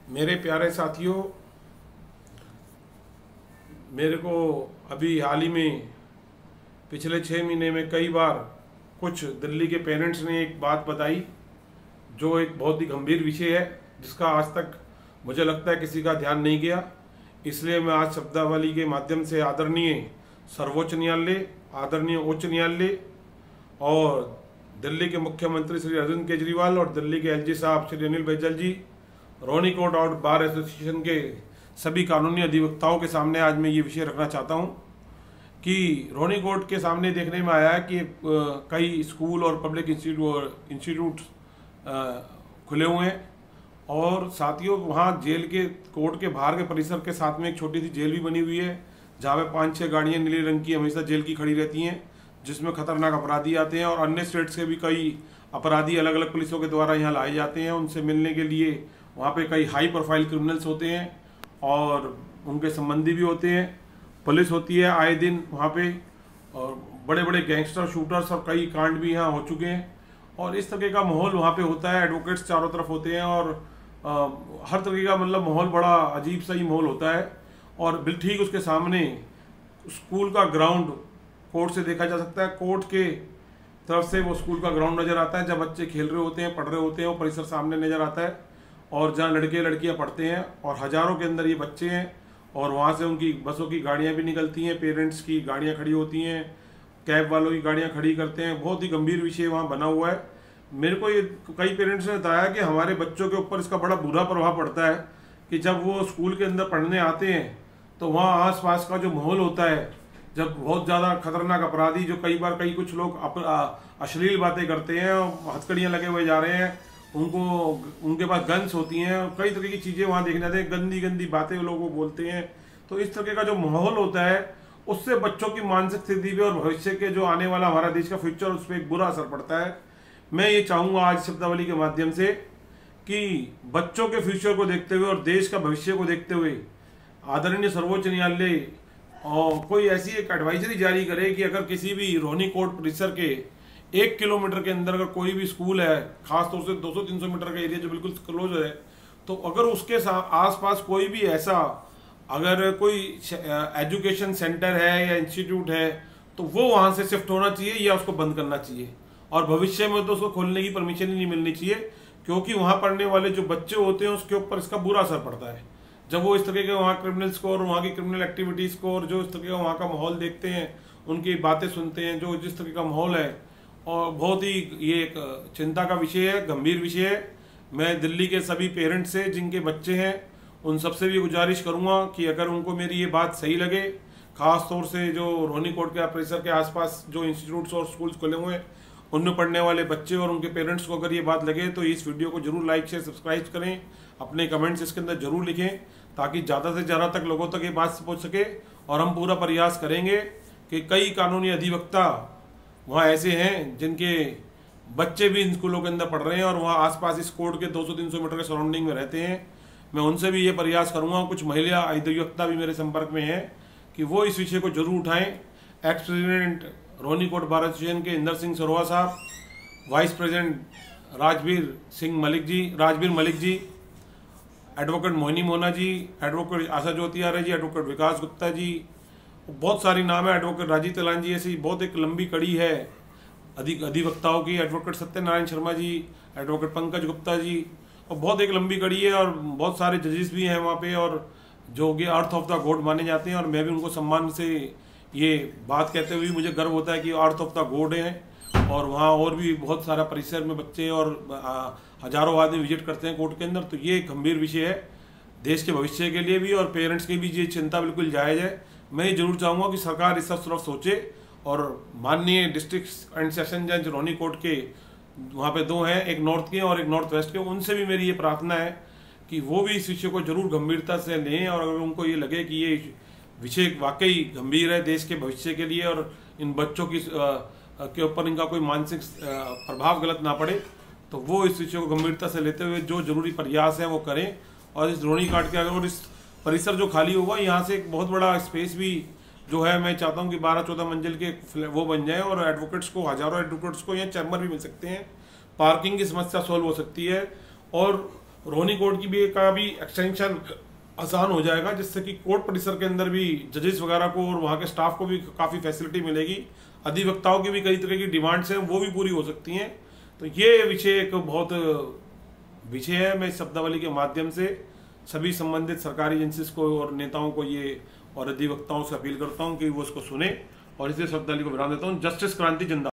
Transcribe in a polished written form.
मेरे प्यारे साथियों, मेरे को अभी हाल ही में पिछले 6 महीने में कई बार कुछ दिल्ली के पेरेंट्स ने एक बात बताई जो एक बहुत ही गंभीर विषय है, जिसका आज तक मुझे लगता है किसी का ध्यान नहीं गया। इसलिए मैं आज शब्दावली के माध्यम से आदरणीय सर्वोच्च न्यायालय, आदरणीय उच्च न्यायालय और दिल्ली के मुख्यमंत्री श्री अरविंद केजरीवाल और दिल्ली के एलजी साहब श्री अनिल बैजल जी, रोनी कोर्ट और बार एसोसिएशन के सभी कानूनी अधिवक्ताओं के सामने आज मैं ये विषय रखना चाहता हूँ कि रोनी कोर्ट के सामने देखने में आया है कि कई स्कूल और पब्लिक इंस्टीट्यूट खुले हुए हैं और साथियों वहाँ जेल के कोर्ट के बाहर के परिसर के साथ में एक छोटी सी जेल भी बनी हुई है, जहाँ पे 5-6 गाड़ियाँ नीले रंग की हमेशा जेल की खड़ी रहती हैं, जिसमें खतरनाक अपराधी आते हैं और अन्य स्टेट से भी कई अपराधी अलग अलग पुलिसों के द्वारा यहाँ लाए जाते हैं। उनसे मिलने के लिए वहाँ पे कई हाई प्रोफाइल क्रिमिनल्स होते हैं और उनके संबंधी भी होते हैं। पुलिस होती है आए दिन वहाँ पे और बड़े बड़े गैंगस्टर शूटर्स और कई कांड भी यहाँ हो चुके हैं और इस तरीके का माहौल वहाँ पे होता है। एडवोकेट्स चारों तरफ होते हैं और हर तरीके का मतलब माहौल बड़ा अजीब सा ही माहौल होता है। और ठीक उसके सामने स्कूल का ग्राउंड कोर्ट से देखा जा सकता है। कोर्ट के तरफ से वो स्कूल का ग्राउंड नज़र आता है, जब बच्चे खेल रहे होते हैं, पढ़ रहे होते हैं, वो परिसर सामने नज़र आता है और जहाँ लड़के लड़कियाँ पढ़ते हैं और हज़ारों के अंदर ये बच्चे हैं और वहाँ से उनकी बसों की गाड़ियाँ भी निकलती हैं, पेरेंट्स की गाड़ियाँ खड़ी होती हैं, कैब वालों की गाड़ियाँ खड़ी करते हैं। बहुत ही गंभीर विषय वहाँ बना हुआ है। मेरे को ये कई पेरेंट्स ने बताया कि हमारे बच्चों के ऊपर इसका बड़ा बुरा प्रभाव पड़ता है कि जब वो स्कूल के अंदर पढ़ने आते हैं तो वहाँ आसपास का जो माहौल होता है, जब बहुत ज़्यादा खतरनाक अपराधी जो कई कुछ लोग अश्लील बातें करते हैं और हथकड़ियाँ लगे हुए जा रहे हैं, उनके पास गन्स होती हैं और कई तरह की चीज़ें वहाँ देखने आते हैं, गंदी गंदी बातें लोगों को बोलते हैं। तो इस तरह का जो माहौल होता है उससे बच्चों की मानसिक स्थिति पे और भविष्य के जो आने वाला हमारा देश का फ्यूचर, उस पर एक बुरा असर पड़ता है। मैं ये चाहूँगा आज शब्दावली के माध्यम से कि बच्चों के फ्यूचर को देखते हुए और देश का भविष्य को देखते हुए आदरणीय सर्वोच्च न्यायालय और कोई ऐसी एक एडवाइजरी जारी करे कि अगर किसी भी रोनी कोर्ट परिसर के 1 किलोमीटर के अंदर अगर कोई भी स्कूल है, खासतौर से 200-300 मीटर का एरिया जो बिल्कुल क्लोज है, तो अगर उसके आसपास कोई भी ऐसा अगर कोई एजुकेशन सेंटर है या इंस्टीट्यूट है तो वो वहाँ से शिफ्ट होना चाहिए या उसको बंद करना चाहिए और भविष्य में तो उसको खोलने की परमिशन ही नहीं मिलनी चाहिए, क्योंकि वहाँ पढ़ने वाले जो बच्चे होते हैं उसके ऊपर इसका बुरा असर पड़ता है। जब वो इस तरह के वहाँ क्रिमिनल्स को और वहाँ की क्रिमिनल एक्टिविटीज़ को और जो इस तरह का वहाँ का माहौल देखते हैं, उनकी बातें सुनते हैं, जो जिस तरह का माहौल है, और बहुत ही ये एक चिंता का विषय है, गंभीर विषय है। मैं दिल्ली के सभी पेरेंट्स से जिनके बच्चे हैं उन सबसे भी गुजारिश करूँगा कि अगर उनको मेरी ये बात सही लगे, ख़ास तौर से जो रोनी कोर्ट के परिसर के आसपास जो इंस्टीट्यूट्स और स्कूल्स खुले हुए हैं उनमें पढ़ने वाले बच्चे और उनके पेरेंट्स को अगर ये बात लगे तो इस वीडियो को जरूर लाइक शेयर सब्सक्राइब करें, अपने कमेंट्स इसके अंदर जरूर लिखें ताकि ज़्यादा से ज़्यादा तक लोगों तक ये बात पहुँच सके। और हम पूरा प्रयास करेंगे कि कई कानूनी अधिवक्ता वहाँ ऐसे हैं जिनके बच्चे भी इन स्कूलों के अंदर पढ़ रहे हैं और वहाँ आसपास इस कोर्ट के 200-300 मीटर के सराउंडिंग में रहते हैं। मैं उनसे भी ये प्रयास करूँगा, कुछ महिला अधिवक्ता भी मेरे संपर्क में हैं, कि वो इस विषय को जरूर उठाएं। एक्स प्रेसिडेंट रोनी कोर्ट बार एसोसिएशन के इंदर सिंह सरोहा साहब, vice president Rajbir Malik ji, advocate Mohini Mona ji, advocate आशा ज्योति आर्य जी, एडवोकेट विकास गुप्ता जी, बहुत सारी नाम है, एडवोकेट राजीव तलान जी, ऐसी बहुत एक लंबी कड़ी है अधिवक्ताओं की, एडवोकेट सत्यनारायण शर्मा जी, एडवोकेट पंकज गुप्ता जी, और बहुत एक लंबी कड़ी है और बहुत सारे जजेस भी हैं वहाँ पे और जो कि अर्थ ऑफ द गॉड माने जाते हैं। और मैं भी उनको सम्मान से ये बात कहते हुए मुझे गर्व होता है कि अर्थ ऑफ द गॉड हैं और वहाँ और भी बहुत सारा परिसर में बच्चे और हजारों आदमी विजिट करते हैं कोर्ट के अंदर। तो ये गंभीर विषय है देश के भविष्य के लिए भी और पेरेंट्स की भी ये चिंता बिल्कुल जायज़ है। मैं ये जरूर चाहूँगा कि सरकार इस तरफ सोचे और माननीय डिस्ट्रिक्ट एंड सेशन जज रोनी कोर्ट के वहाँ पे 2 हैं, एक नॉर्थ के और एक नॉर्थ वेस्ट के, उनसे भी मेरी ये प्रार्थना है कि वो भी इस विषय को जरूर गंभीरता से लें और अगर उनको ये लगे कि ये विषय वाकई गंभीर है देश के भविष्य के लिए और इन बच्चों की के ऊपर इनका कोई मानसिक प्रभाव गलत ना पड़े, तो वो इस विषय को गंभीरता से लेते हुए जो जरूरी प्रयास है वो करें। और इस रोनी काट के अगर इस परिसर जो खाली होगा यहाँ से एक बहुत बड़ा स्पेस भी जो है मैं चाहता हूँ कि 12-14 मंजिल के वो बन जाए और एडवोकेट्स को, हजारों एडवोकेट्स को यहाँ चैम्बर भी मिल सकते हैं, पार्किंग की समस्या सॉल्व हो सकती है और रोहिणी कोर्ट का भी एक्सटेंशन आसान हो जाएगा, जिससे कि कोर्ट परिसर के अंदर भी जजेस वगैरह को और वहाँ के स्टाफ को भी काफ़ी फैसिलिटी मिलेगी। अधिवक्ताओं की भी कई तरह की डिमांड्स हैं, वो भी पूरी हो सकती हैं। तो ये विषय एक बहुत विषय है। मैं इस शब्दावली के माध्यम से सभी संबंधित सरकारी एजेंसीज को और नेताओं को ये और अधिवक्ताओं से अपील करता हूँ कि वो इसको सुने, और इसे शब्दावली को विराम देता हूँ। जस्टिस क्रांति जिंदाबाद।